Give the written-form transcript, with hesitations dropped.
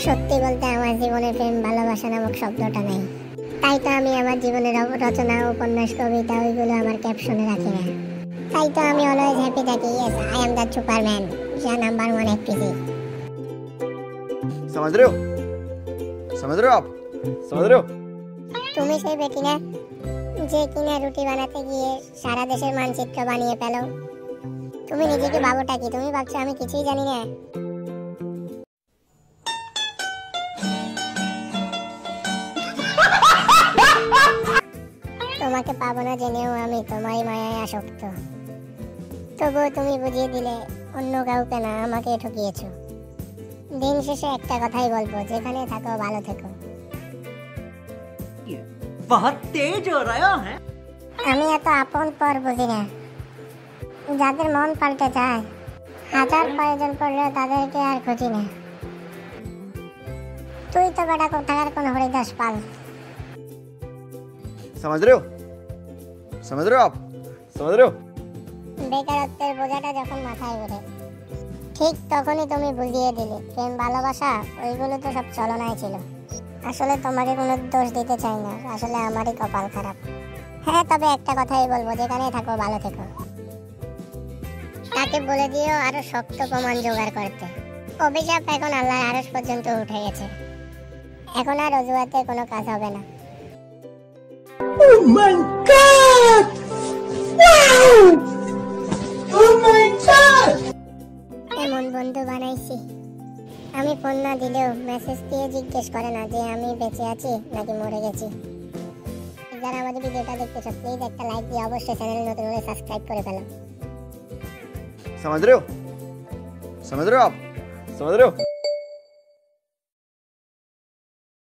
সত্যি বলতে আমার জীবনে প্রেম ভালোবাসা নামক শব্দটা নেই। তাই তো আমি আমার জীবনের রচনা, উপন্যাস, কবিতা ওইগুলো আমার ক্যাপশনে রাখি না। তাই তো আমি অলওয়েজ হ্যাপি থাকি। Yes, I am the Superman, যা নাম্বার 1 এফপিসি। समझ रहे हो? समझ रहे हो आप? समझ रहे हो? তুমি সেই বেটি না যে কিনা রুটি বানাতে গিয়ে সারা দেশের মানচিত্র বানিয়ে ফেলো? তুমি নিজেকে ভাবোটা কি? তুমি ভাবছো আমি কিছুই জানি না? তোমাকে পাবো না জেনেও আমি তোমারই মায়ায় আসক্ত। তবুও তুমি বুঝিয়ে দিলে অন্য কাউকে না, আমাকে ঠকিয়েছো। দিন শেষে একটা কথাই বলবো, যেখানে থাকো ভালো থেকো। बहुत तेज हो रहा है। আমি এত আপন পর বুঝি না, যাদের মন পাল্টে যায়, হাজার প্রয়োজন পড়লেও তাদেরকে আর খুঁজি না। তুই তো বেটা কোথাকার কোন হরিদাস পাল। समझ रहे हो? समझ रहे हो आप? समझ रहे हो? বেকারত্বের বোঝাটা যখন মাথায় ওঠে, ঠিক তখনই তুমি বুঝিয়ে দিলে প্রেম ভালোবাসা ওইগুলো তো সব চলনায় ছিল। আসলে তোমাকে কোনো দোষ দিতে চাই না, আসলে আমারই কপাল খারাপ। হ্যাঁ, তবে একটা কথাই বলবো, যেখানেই থাকো ভালো থেকো। তাকে বলে দিও আরো শক্ত প্রমাণ জোগাড় করতে। অভিশাপ এখন আল্লাহর আরশ পর্যন্ত উঠে গেছে। এখন আর অজুহাতে কোনো কাজ হবে না। Oh my God! Wow! Oh my God! এমন বন্ধু বানাইছি, আমি ফোন না দিলেও মেসেজ দিয়ে জিজ্ঞেস করে না যে আমি বেঁচে আছি নাকি মরে গেছি। যারা আমাদের ভিডিওটা দেখতেছো, প্লিজ একটা লাইক দিয়ে অবশ্যই চ্যানেল নতুন হলে সাবস্ক্রাইব করে ফেলো। समझ रहे हो? समझ रहे हो आप? समझ रहे हो?